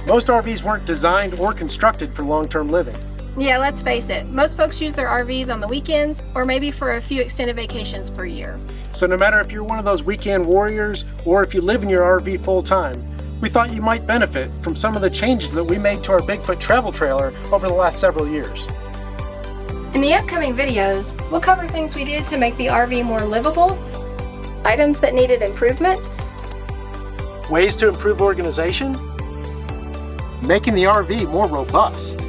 Most RVs weren't designed or constructed for long-term living. Yeah, let's face it, most folks use their RVs on the weekends or maybe for a few extended vacations per year. So no matter if you're one of those weekend warriors or if you live in your RV full-time, we thought you might benefit from some of the changes that we made to our Bigfoot travel trailer over the last several years. In the upcoming videos, we'll cover things we did to make the RV more livable, items that needed improvements, ways to improve organization, making the RV more robust,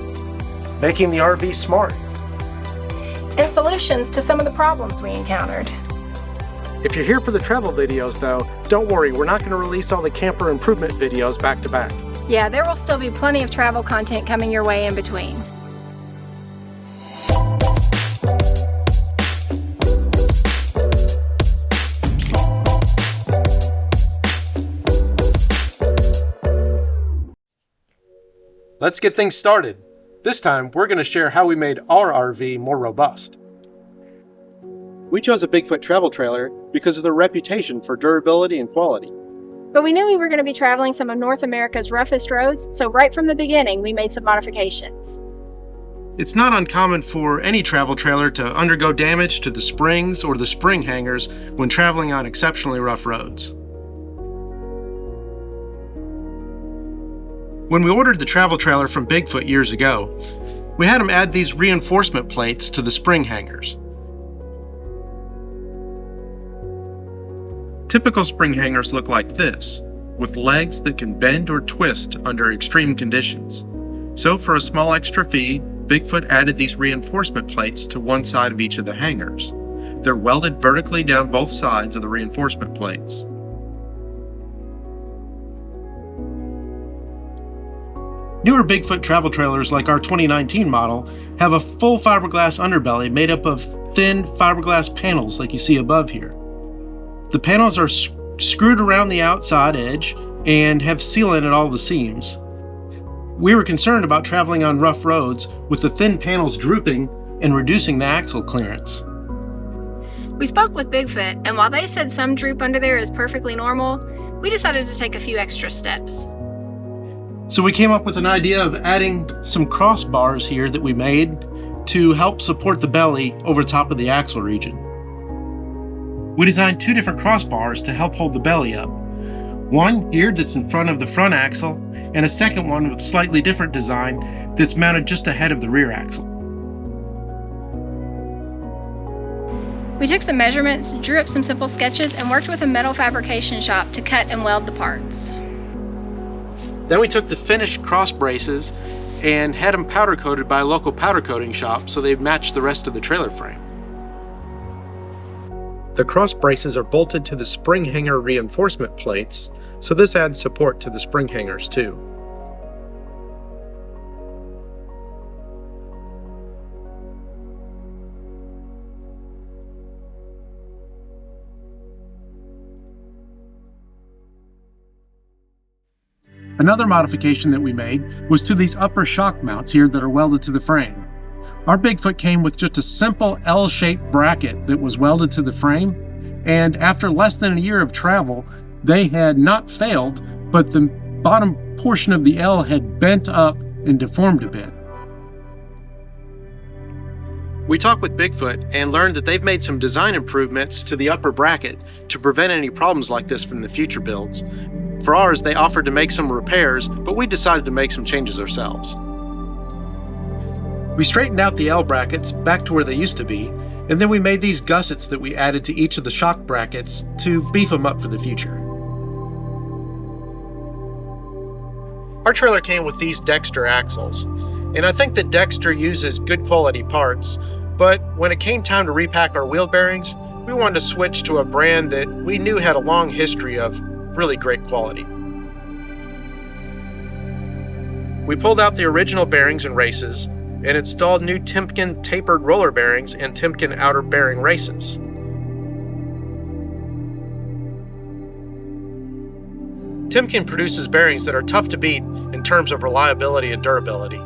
making the RV smart, and solutions to some of the problems we encountered. If you're here for the travel videos though, don't worry, we're not going to release all the camper improvement videos back to back. Yeah, there will still be plenty of travel content coming your way in between. Let's get things started. This time, we're going to share how we made our RV more robust. We chose a Bigfoot travel trailer because of their reputation for durability and quality. But we knew we were going to be traveling some of North America's roughest roads, so right from the beginning, we made some modifications. It's not uncommon for any travel trailer to undergo damage to the springs or the spring hangers when traveling on exceptionally rough roads. When we ordered the travel trailer from Bigfoot years ago, we had them add these reinforcement plates to the spring hangers. Typical spring hangers look like this, with legs that can bend or twist under extreme conditions. So for a small extra fee, Bigfoot added these reinforcement plates to one side of each of the hangers. They're welded vertically down both sides of the reinforcement plates. Newer Bigfoot travel trailers like our 2019 model have a full fiberglass underbelly made up of thin fiberglass panels like you see above here. The panels are screwed around the outside edge and have sealant at all the seams. We were concerned about traveling on rough roads with the thin panels drooping and reducing the axle clearance. We spoke with Bigfoot, and while they said some droop under there is perfectly normal, we decided to take a few extra steps. So we came up with an idea of adding some crossbars here that we made to help support the belly over top of the axle region. We designed two different crossbars to help hold the belly up. One here that's in front of the front axle, and a second one with slightly different design that's mounted just ahead of the rear axle. We took some measurements, drew up some simple sketches, and worked with a metal fabrication shop to cut and weld the parts. Then we took the finished cross braces and had them powder coated by a local powder coating shop so they matched the rest of the trailer frame. The cross braces are bolted to the spring hanger reinforcement plates, so this adds support to the spring hangers too. Another modification that we made was to these upper shock mounts here that are welded to the frame. Our Bigfoot came with just a simple L-shaped bracket that was welded to the frame, and after less than a year of travel, they had not failed, but the bottom portion of the L had bent up and deformed a bit. We talked with Bigfoot and learned that they've made some design improvements to the upper bracket to prevent any problems like this from the future builds. For ours, they offered to make some repairs, but we decided to make some changes ourselves. We straightened out the L brackets back to where they used to be, and then we made these gussets that we added to each of the shock brackets to beef them up for the future. Our trailer came with these Dexter axles, and I think that Dexter uses good quality parts, but when it came time to repack our wheel bearings, we wanted to switch to a brand that we knew had a long history of really great quality. We pulled out the original bearings and races and installed new Timken tapered roller bearings and Timken outer bearing races. Timken produces bearings that are tough to beat in terms of reliability and durability.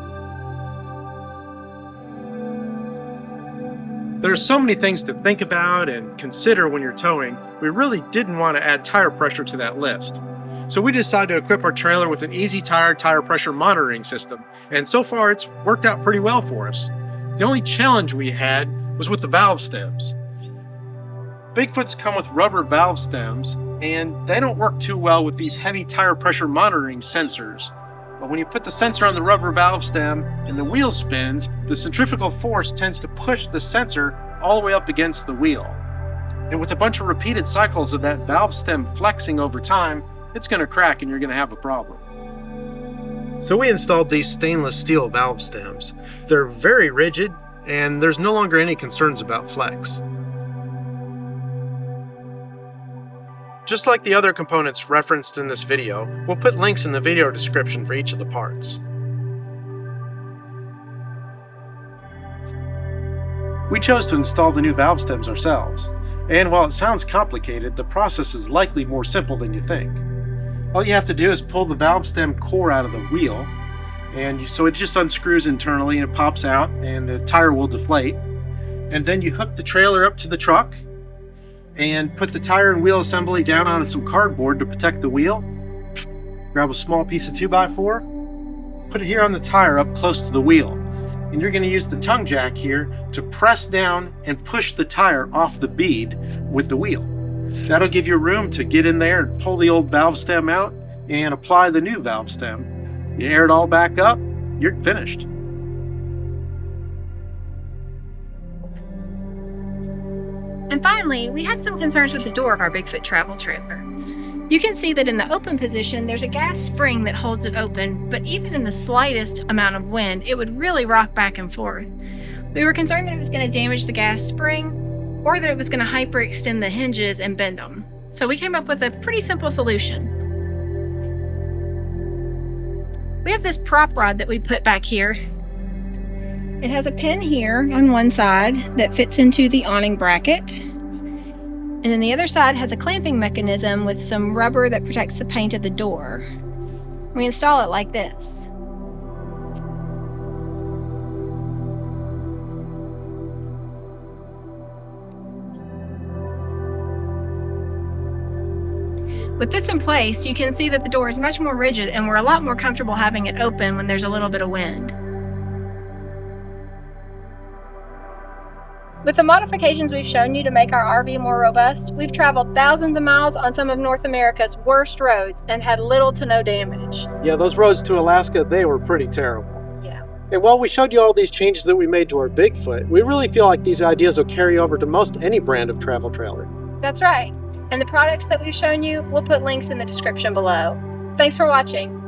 There are so many things to think about and consider when you're towing, we really didn't want to add tire pressure to that list. So we decided to equip our trailer with an EEZTire tire pressure monitoring system, and so far it's worked out pretty well for us. The only challenge we had was with the valve stems. Bigfoots come with rubber valve stems, and they don't work too well with these heavy tire pressure monitoring sensors. But when you put the sensor on the rubber valve stem and the wheel spins, the centrifugal force tends to push the sensor all the way up against the wheel. And with a bunch of repeated cycles of that valve stem flexing over time, it's going to crack and you're going to have a problem. So we installed these stainless steel valve stems. They're very rigid, and there's no longer any concerns about flex. Just like the other components referenced in this video, we'll put links in the video description for each of the parts. We chose to install the new valve stems ourselves, and while it sounds complicated, the process is likely more simple than you think. All you have to do is pull the valve stem core out of the wheel, and so it just unscrews internally and it pops out and the tire will deflate. And then you hook the trailer up to the truck and put the tire and wheel assembly down on some cardboard to protect the wheel. Grab a small piece of 2x4, put it here on the tire up close to the wheel. And you're going to use the tongue jack here to press down and push the tire off the bead with the wheel. That'll give you room to get in there and pull the old valve stem out and apply the new valve stem. You air it all back up, you're finished. And finally, we had some concerns with the door of our Bigfoot travel trailer. You can see that in the open position, there's a gas spring that holds it open, but even in the slightest amount of wind, it would really rock back and forth. We were concerned that it was going to damage the gas spring, or that it was going to hyperextend the hinges and bend them. So we came up with a pretty simple solution. We have this prop rod that we put back here. It has a pin here on one side that fits into the awning bracket. And then the other side has a clamping mechanism with some rubber that protects the paint of the door. We install it like this. With this in place, you can see that the door is much more rigid and we're a lot more comfortable having it open when there's a little bit of wind. With the modifications we've shown you to make our RV more robust, we've traveled thousands of miles on some of North America's worst roads and had little to no damage. Yeah, those roads to Alaska, they were pretty terrible. Yeah. And while we showed you all these changes that we made to our Bigfoot, we really feel like these ideas will carry over to most any brand of travel trailer. That's right. And the products that we've shown you, we'll put links in the description below. Thanks for watching.